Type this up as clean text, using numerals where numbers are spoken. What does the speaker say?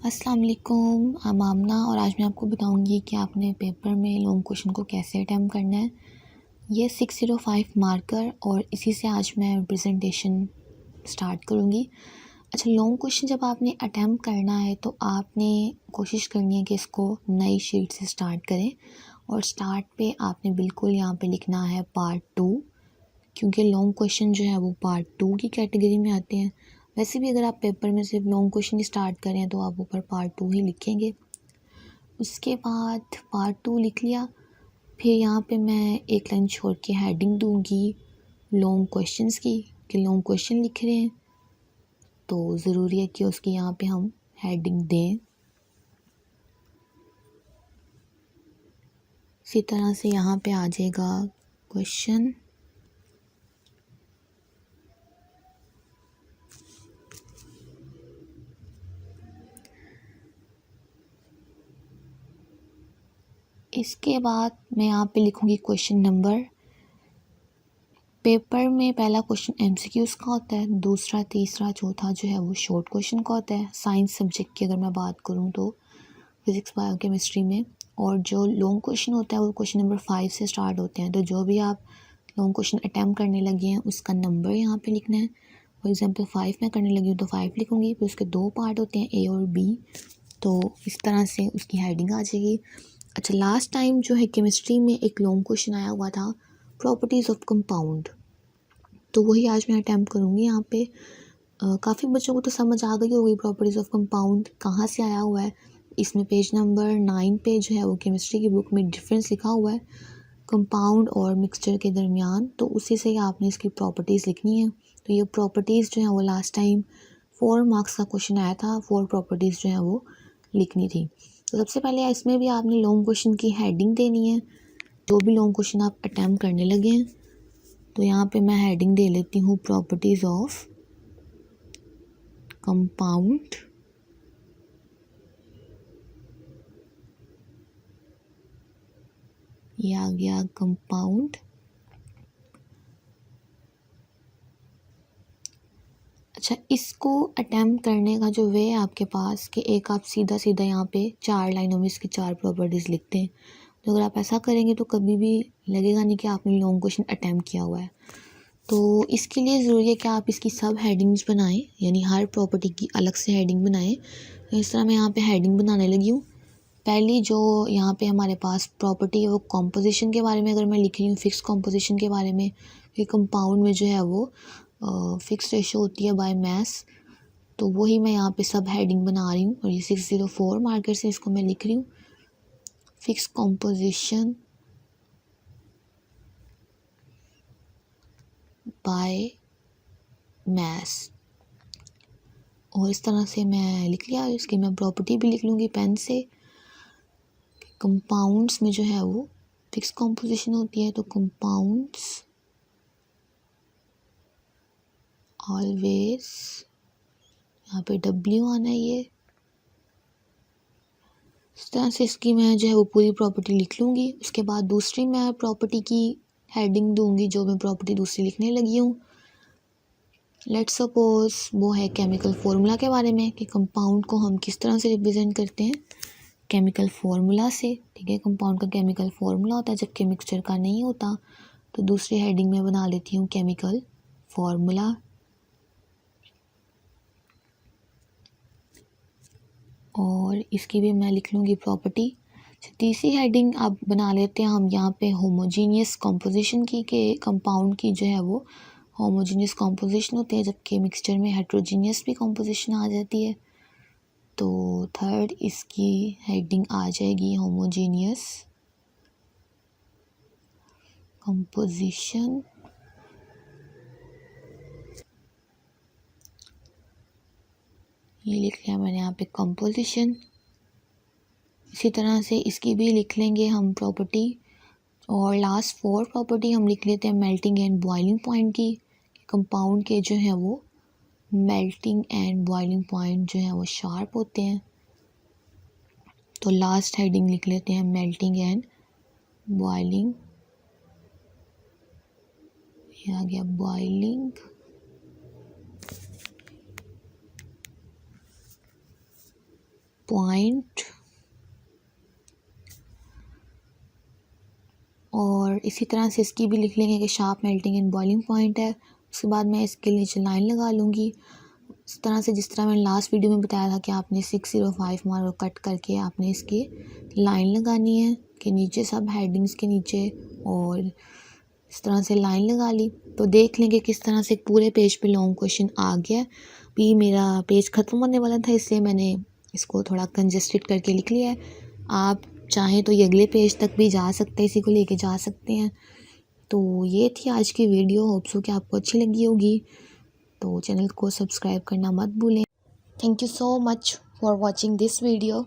अस्सलाम वालेकुम, I'm आमना और आज मैं आपको बताऊंगी कि आपने पेपर में लॉन्ग क्वेश्चन को कैसे अटैम्प्ट करना है। ये 605 मार्कर और इसी से आज मैं प्रेजेंटेशन स्टार्ट करूंगी। अच्छा, लॉन्ग क्वेश्चन जब आपने अटैम्प्ट करना है तो आपने कोशिश करनी है कि इसको नई शीट से स्टार्ट करें और स्टार्ट पे आपने बिल्कुल यहाँ पे लिखना है पार्ट 2, क्योंकि लॉन्ग क्वेश्चन जो है वो पार्ट 2 की कैटेगरी में आते हैं। वैसे भी अगर आप पेपर में सिर्फ लॉन्ग क्वेश्चन स्टार्ट करें तो आप ऊपर पार्ट 2 ही लिखेंगे। उसके बाद पार्ट 2 लिख लिया, फिर यहाँ पे मैं एक लाइन छोड़ के हेडिंग दूंगी लॉन्ग क्वेश्चंस की कि लॉन्ग क्वेश्चन लिख रहे हैं तो ज़रूरी है कि उसकी यहाँ पे हम हेडिंग दें। इसी तरह से यहाँ पे आ जाएगा क्वेश्चन। इसके बाद मैं यहाँ पे लिखूँगी क्वेश्चन नंबर। पेपर में पहला क्वेश्चन एमसीक्यूज का होता है, दूसरा तीसरा चौथा जो है वो शॉर्ट क्वेश्चन का होता है। साइंस सब्जेक्ट की अगर मैं बात करूँ तो फिज़िक्स बायोकेमिस्ट्री में, और जो लॉन्ग क्वेश्चन होता है वो क्वेश्चन नंबर 5 से स्टार्ट होते हैं। तो जो भी आप लॉन्ग क्वेश्चन अटैम्प्ट करने लगे हैं उसका नंबर यहाँ पे लिखना है। फॉर एग्जांपल 5 मैं करने लगी हूँ तो 5 लिखूँगी। फिर उसके 2 पार्ट होते हैं, ए और बी, तो इस तरह से उसकी हेडिंग आ जाएगी। अच्छा, लास्ट टाइम जो है केमिस्ट्री में एक लॉन्ग क्वेश्चन आया हुआ था, प्रॉपर्टीज़ ऑफ कंपाउंड, तो वही आज मैं अटैम्प्ट करूँगी। यहाँ पे काफ़ी बच्चों को तो समझ आ गई होगी प्रॉपर्टीज़ ऑफ कंपाउंड कहाँ से आया हुआ है। इसमें पेज नंबर 9 पे जो है वो केमिस्ट्री की बुक में डिफरेंस लिखा हुआ है कंपाउंड और मिक्सचर के दरमियान, तो उसी से ही आपने इसकी प्रॉपर्टीज़ लिखनी है। तो ये प्रॉपर्टीज़ जो है वो लास्ट टाइम 4 मार्क्स का क्वेश्चन आया था, 4 प्रॉपर्टीज़ जो है वो लिखनी थी। तो सबसे पहले इसमें भी आपने लॉन्ग क्वेश्चन की हेडिंग देनी है, जो भी लॉन्ग क्वेश्चन आप अटैम्प्ट करने लगे हैं। तो यहाँ पे मैं हेडिंग दे लेती हूँ प्रॉपर्टीज़ ऑफ कंपाउंड। ये आ गया कंपाउंड। अच्छा, इसको अटैम्प्ट करने का जो वे है आपके पास कि एक आप सीधा सीधा यहाँ पे 4 लाइनों में इसकी 4 प्रॉपर्टीज़ लिखते हैं। तो अगर आप ऐसा करेंगे तो कभी भी लगेगा नहीं कि आपने लॉन्ग क्वेश्चन अटैम्प्ट किया हुआ है। तो इसके लिए ज़रूरी है कि आप इसकी सब हेडिंग्स बनाएं, यानी हर प्रॉपर्टी की अलग से हेडिंग बनाएं। तो इस तरह मैं यहाँ पे हेडिंग बनाने लगी हूँ। पहली जो यहाँ पे हमारे पास प्रॉपर्टी है वो कंपोजिशन के बारे में अगर मैं लिख रही हूँ, फिक्स कंपोजिशन के बारे में, कि कंपाउंड में जो है वो फिक्स रेशो होती है बाय मास, तो वही मैं यहाँ पे सब हेडिंग बना रही हूँ और ये 604 मार्कर से इसको मैं लिख रही हूँ। फिक्स कंपोजिशन बाय मास, और इस तरह से मैं लिख लिया। इसकी मैं प्रॉपर्टी भी लिख लूँगी पेन से। कंपाउंड्स में जो है वो फिक्स कंपोजिशन होती है, तो कंपाउंड्स ऑलवेज, यहाँ पे W आना है। ये इस तरह से इसकी मैं जो है वो पूरी प्रॉपर्टी लिख लूँगी। उसके बाद दूसरी मैं प्रॉपर्टी की हेडिंग दूँगी, जो मैं प्रॉपर्टी दूसरी लिखने लगी हूँ। लेट्स सपोज वो है केमिकल फार्मूला के बारे में, कि कंपाउंड को हम किस तरह से रिप्रेजेंट करते हैं, केमिकल फार्मूला से। ठीक है, कंपाउंड का केमिकल फार्मूला होता है जबकि मिक्सचर का नहीं होता। तो दूसरी हेडिंग में बना लेती हूँ केमिकल फार्मूला। और इसकी भी मैं लिख लूँगी प्रॉपर्टी। तीसरी हेडिंग अब बना लेते हैं हम यहाँ पे होमोजीनियस कंपोजिशन की, के कंपाउंड की जो है वो होमोजीनियस कंपोजिशन होते हैं जबकि मिक्सचर में हेट्रोजीनियस भी कंपोजिशन आ जाती है। तो थर्ड इसकी हेडिंग आ जाएगी होमोजीनियस कंपोजिशन। ये लिख लिया मैंने यहाँ पे कंपोजिशन। इसी तरह से इसकी भी लिख लेंगे हम प्रॉपर्टी। और लास्ट 4 प्रॉपर्टी हम लिख लेते हैं मेल्टिंग एंड बॉइलिंग पॉइंट की। कंपाउंड के जो है वो मेल्टिंग एंड बॉइलिंग पॉइंट जो है वो शार्प होते हैं। तो लास्ट हेडिंग लिख लेते हैं मेल्टिंग एंड बॉइलिंग। ये आ गया बॉइलिंग। पॉइंट, और इसी तरह से इसकी भी लिख लेंगे कि sharp melting and boiling point है। उसके बाद मैं इसके नीचे लाइन लगा लूँगी इस तरह से, जिस तरह मैंने लास्ट वीडियो में बताया था कि आपने 605 मार्कर कट करके आपने इसकी लाइन लगानी है कि नीचे सब हेडिंग्स के नीचे, और इस तरह से लाइन लगा ली। तो देख लेंगे किस तरह से पूरे पेज पे लॉन्ग क्वेश्चन आ गया। भी मेरा पेज ख़त्म होने वाला था, इसलिए मैंने इसको थोड़ा कंजेस्टेड करके लिख लिया है। आप चाहें तो ये अगले पेज तक भी जा सकते हैं, इसी को लेके जा सकते हैं। तो ये थी आज की वीडियो, होप सो कि आपको अच्छी लगी होगी। तो चैनल को सब्सक्राइब करना मत भूलें। Thank you so much for watching this video.